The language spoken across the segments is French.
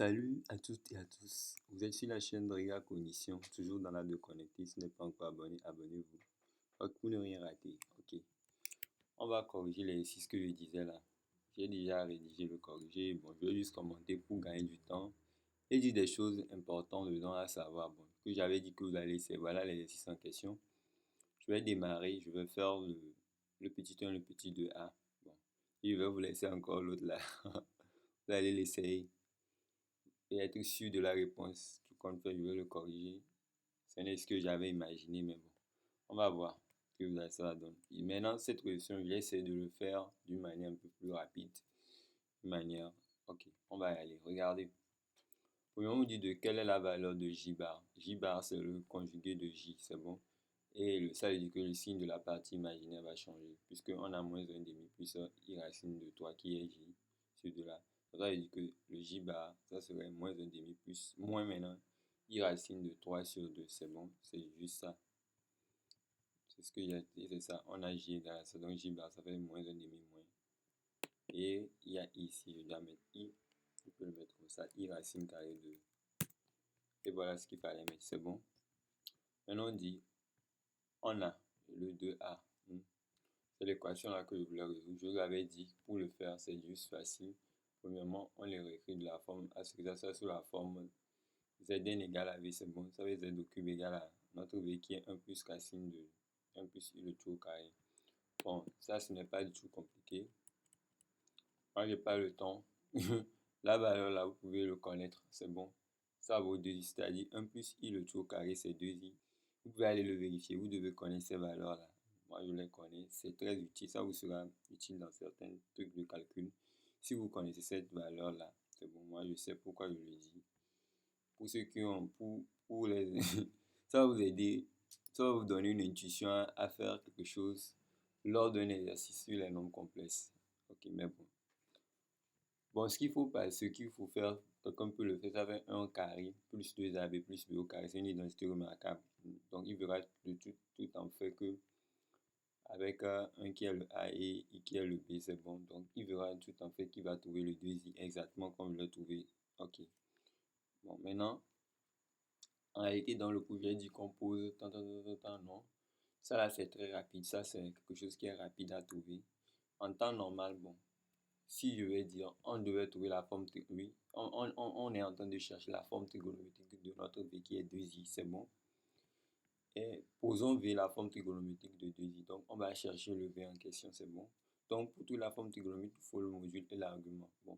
Salut à toutes et à tous. Vous êtes sur la chaîne Driga Cognition, toujours dans la de connecter. Si vous n'êtes pas encore abonné, abonnez-vous. Pour ne rien rater. Ok. On va corriger l'exercice que je disais là. J'ai déjà rédigé le corrigé. Bon, je vais juste commenter pour gagner du temps et dire des choses importantes dedans à savoir. Bon, que j'avais dit que vous allez laisser. Voilà l'exercice en question. Je vais démarrer. Je vais faire le petit 1, le petit 2A. Bon. Et je vais vous laisser encore l'autre là. Vous allez l'essayer et être sûr de la réponse. Tout compte fait, je vais le corriger. Ce n'est ce que j'avais imaginé, mais bon, on va voir ce que ça donne. Et maintenant, cette question, je vais essayer de le faire d'une manière un peu plus rapide. D'une manière, ok, on va y aller. Regardez. Premièrement, on dit de quelle est la valeur de J bar. J bar, c'est le conjugué de J, c'est bon. Et ça veut dire que le signe de la partie imaginaire va changer, puisqu'on a moins 1 demi plus I racine de 3 qui est J, sur de là. Ça veut dire que le J bar, ça serait moins 1 demi plus, moins maintenant, I racine de 3 sur 2, c'est bon, c'est juste ça. C'est ce que j'ai dit, c'est ça. On a J égale à ça, donc J bar, ça fait moins 1 demi moins. Et il y a I ici, je dois mettre I, je peux le mettre comme ça, I racine carré de 2. Et voilà ce qu'il fallait mettre, c'est bon. Maintenant on dit, on a le 2A. C'est l'équation là que je voulais résoudre. Je vous avais dit, pour le faire, c'est juste facile. Premièrement, on les réécrit de la forme, à ce que ça soit sous la forme Zn égale à V, c'est bon. Ça veut Z au cube égale à notre V qui est 1 plus racine de 1 plus I le tout au carré. Bon, ça, ce n'est pas du tout compliqué. Moi, j'ai pas le temps. La valeur là, vous pouvez le connaître, c'est bon. Ça vaut 2i, c'est-à-dire 1 plus I le tout au carré, c'est 2i. Vous pouvez aller le vérifier, vous devez connaître ces valeurs là. Moi, je les connais, c'est très utile, ça vous sera utile dans certains trucs de calcul. Si vous connaissez cette valeur là, c'est bon, moi je sais pourquoi je le dis. Pour ceux qui ont, pour les, ça va vous aider, ça va vous donner une intuition à faire quelque chose lors d'un exercice sur les nombres complexes. Ok, mais bon. Bon, ce qu'il faut pas, ce qu'il faut faire, quelqu'un peut le faire, ça fait 1 carré plus 2AB plus B au carré, c'est une identité remarquable. Donc, il verra tout en fait que avec un qui est le A et I qui est le B, c'est bon. Donc, il verra tout en fait qu'il va trouver le 2i exactement comme il l'a trouvé. Ok. Bon, maintenant, en réalité, dans le cours, j'ai dit qu'on pose non. Ça là, c'est très rapide. Ça, c'est quelque chose qui est rapide à trouver. En temps normal, bon, si je vais dire, on devait trouver la forme, oui, on est en train de chercher la forme trigonométrique de notre V qui est 2i, c'est bon. Et posons V la forme trigonométrique de 2i. Donc, on va chercher le V en question, c'est bon. Donc, pour toute la forme trigonométrique, il faut le module et l'argument. Bon,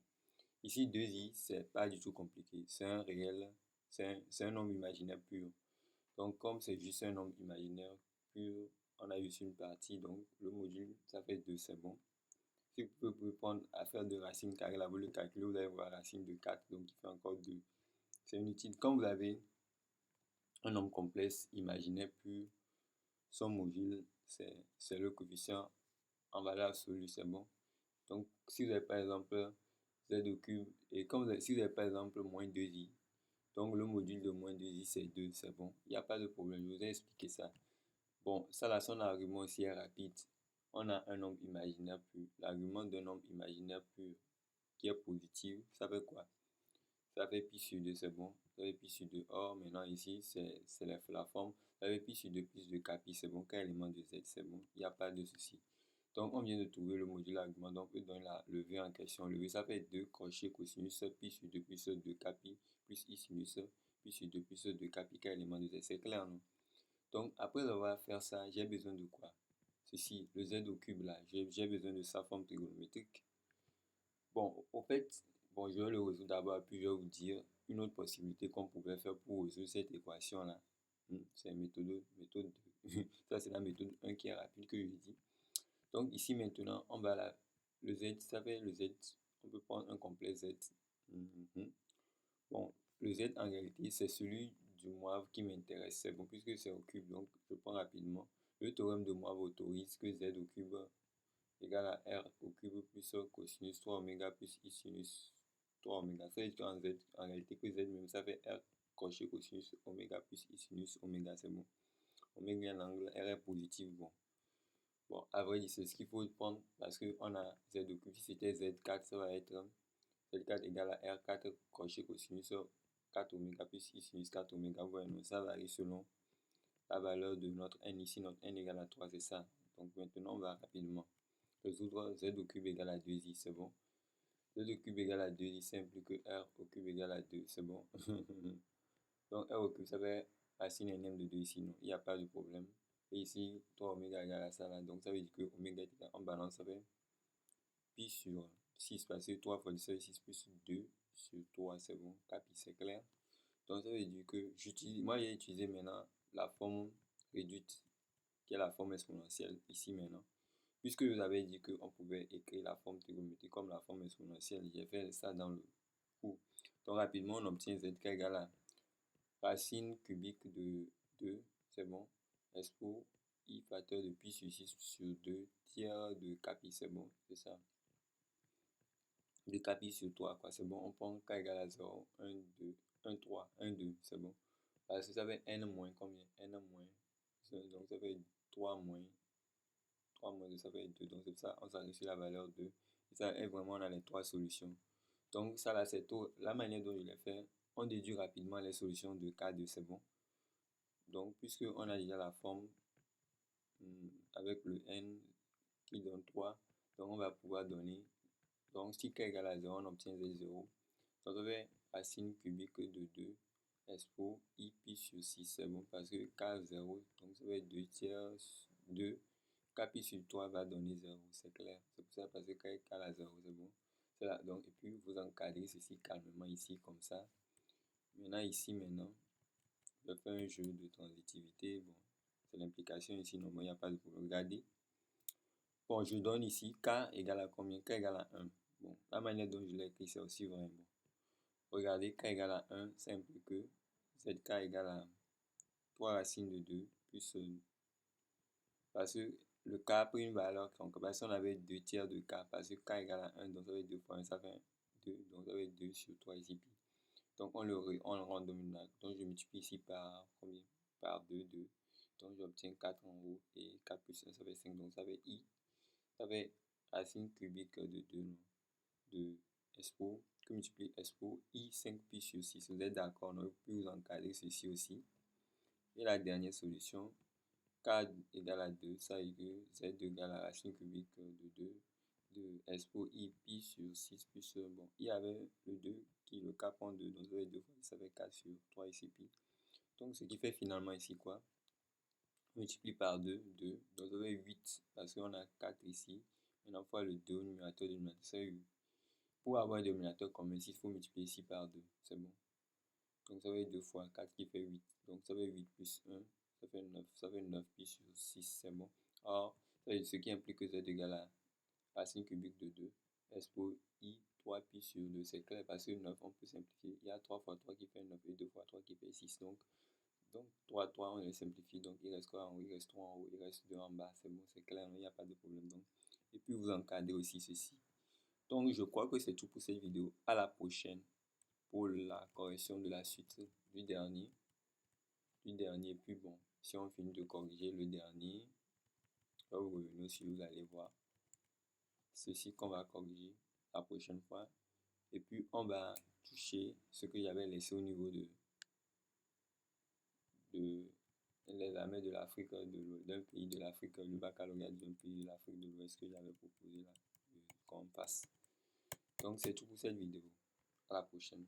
ici, 2i, c'est pas du tout compliqué. C'est un réel, c'est un nombre imaginaire pur. Donc, comme c'est juste un nombre imaginaire pur, on a juste une partie. Donc, le module, ça fait 2, c'est bon. Si vous pouvez prendre à faire de racine carrée, là, vous le calculez, vous allez voir racine de 4, donc il fait encore 2. C'est inutile. Quand vous avez un nombre complexe imaginaire pur, son module, c'est le coefficient en valeur absolue, c'est bon. Donc, si vous avez par exemple z au cube, et comme si vous avez par exemple moins 2i, donc le module de moins 2i c'est 2, c'est bon. Il n'y a pas de problème, je vous ai expliqué ça. Bon, ça là, son argument aussi est rapide. On a un nombre imaginaire pur. L'argument d'un nombre imaginaire pur qui est positif, ça fait quoi? Ça fait pi sur 2, c'est bon. Ça fait pi sur 2. Or, maintenant ici, c'est la forme. Ça fait pi sur 2 plus de kpi, c'est bon. Quel élément de z, c'est bon. Il n'y a pas de souci. Donc, on vient de trouver le module argument. Donc, on donne le v en question. Le v, ça fait 2 crochet cosinus pi sur 2 plus 2 kpi plus i sinus pi sur 2 plus 2 kpi. Quel élément de z? C'est clair, non? Donc, après avoir fait ça, j'ai besoin de quoi? Ceci, le z au cube là. J'ai besoin de sa forme trigonométrique. Bon, au fait, bon, je vais le résoudre d'abord, puis je vais vous dire une autre possibilité qu'on pouvait faire pour résoudre cette équation-là. C'est la méthode 2. Ça, c'est la méthode 1 qui est rapide que je dis. Donc, ici, maintenant, on va là. Le z, ça fait le z. On peut prendre un complet z. Bon, le z, en réalité, c'est celui du moivre qui m'intéresse. C'est bon, puisque c'est au cube. Donc, je prends rapidement. Le théorème de moivre autorise que z au cube égale à r au cube plus cosinus 3 oméga plus i sinus 3 oméga. Ça veut dire qu'en z, en réalité, que z même, ça fait r crochet cosinus oméga plus i sinus oméga, c'est bon. Oméga, l'angle r est positif, bon. Bon, à vrai dire, c'est ce qu'il faut prendre parce qu'on a z au cube. Si c'était z4, ça va être Z4 égale à R4 crochet cosinus 4 oméga plus 6 sinus 4 oméga. Voilà, donc ça varie selon la valeur de notre n. Ici, notre n égale à 3, c'est ça. Donc maintenant, on va rapidement résoudre z au cube égale à 2i, c'est bon. Z au cube égale à 2i, c'est plus que R au cube égale à 2, c'est bon. Donc R au cube, ça fait racine nm de 2 ici, non, il n'y a pas de problème. Et ici, 3 oméga égale à ça, là. Donc ça veut dire que oméga est égal, en balance, ça fait pi sur 6, parce que 3 fois 2, ça fait 6 plus 2 sur 3, c'est bon. 4 pi, c'est clair. Donc ça veut dire que moi j'ai utilisé maintenant la forme réduite, qui est la forme exponentielle, ici maintenant. Puisque vous avez dit qu'on pouvait écrire la forme trigonométrique comme la forme exponentielle, j'ai fait ça dans le cours. Donc rapidement, on obtient z égale à racine cubique de 2, c'est bon, expo i facteur de pi sur 6 sur 2 tiers de k pi, c'est bon, c'est ça. De k pi sur 3, quoi, c'est bon. On prend k égale à 0, 1, 2, 1, 3, 1, 2, c'est bon. Parce que ça fait n moins combien? N moins, donc ça fait 3 moins 2, ça fait 2. Donc c'est ça, on s'arrête sur la valeur 2. Et ça est vraiment dans les 3 solutions. Donc ça là, c'est tout. La manière dont je l'ai fait, on déduit rapidement les solutions de K2, c'est bon. Donc puisqu'on a déjà la forme avec le n qui donne 3, donc on va pouvoir donner, donc si K égale à 0, on obtient Z0. Donc ça fait racine cubique de 2 expo i pi sur 6, c'est bon, parce que K0, donc ça va être 2 tiers 2. K pi sur 3 va donner 0, c'est clair. C'est pour ça, parce que K égale à 0, c'est bon. C'est là, donc, et puis vous encadrez ceci calmement ici, comme ça. Maintenant, ici, je fais un jeu de transitivité. Bon, c'est l'implication ici, normalement, il n'y a pas de problème. Regardez. Bon, je donne ici K égale à combien? K égale à 1. Bon, la manière dont je l'ai écrit, c'est aussi vraiment bon. Regardez, K égale à 1, c'est simple que ZK égale à 3 racines de 2 plus parce que le K a pris une valeur quelconque. Parce qu'on avait 2 tiers de K. Parce que K égale à 1, donc ça fait 2 fois 1, ça fait 2. Donc ça fait 2 sur 3 ici. Donc on le rend dominant. Donc je multiplie ici par combien? Par 2, 2. Donc j'obtiens 4 en haut. Et 4 plus 1, ça fait 5. Donc ça fait I. Ça fait racine cubique de 2, non? De expo. Que multiplie expo I 5 pi sur 6. Vous êtes d'accord? On peut vous encadrer ceci aussi. Et la dernière solution. K égale à 2, ça égale Z égale à racine cubique de 2 de expo I pi sur 6 plus, bon, il y avait le 2 qui le K prend 2, donc ça fait 2 fois, ça fait 4 sur 3 ici pi. Donc ce qui fait finalement ici quoi? On multiplie par 2, 2, donc ça fait 8 parce qu'on a 4 ici. Maintenant fois le 2 au numérateur, dénominateur, ça fait 8. Pour avoir un dénominateur commun ici, il faut multiplier ici par 2, c'est bon. Donc ça fait 2 fois 4 qui fait 8, donc ça fait 8 plus 1. Ça fait 9 pi sur 6, c'est bon. Or, ce qui implique que z égale à racine cubique de 2, expo i 3 pi sur 2, c'est clair, parce que 9, on peut simplifier. Il y a 3 fois 3 qui fait 9 et 2 fois 3 qui fait 6. Donc 3, 3, on les simplifie. Donc il reste quoi en haut? Il reste 3 en haut, il reste 2 en bas. C'est bon, c'est clair, il n'y a pas de problème. Donc. Et puis vous encadrez aussi ceci. Donc je crois que c'est tout pour cette vidéo. À la prochaine pour la correction de la suite du dernier. Puis bon, si on finit de corriger le dernier, là vous revenez aussi, vous allez voir ceci qu'on va corriger la prochaine fois. Et puis on va toucher ce que j'avais laissé au niveau de l'examen de l'Afrique, d'un pays de l'Afrique, le baccalauréat d'un pays de l'Afrique de l'Ouest que j'avais proposé là, qu'on passe. Donc c'est tout pour cette vidéo. À la prochaine.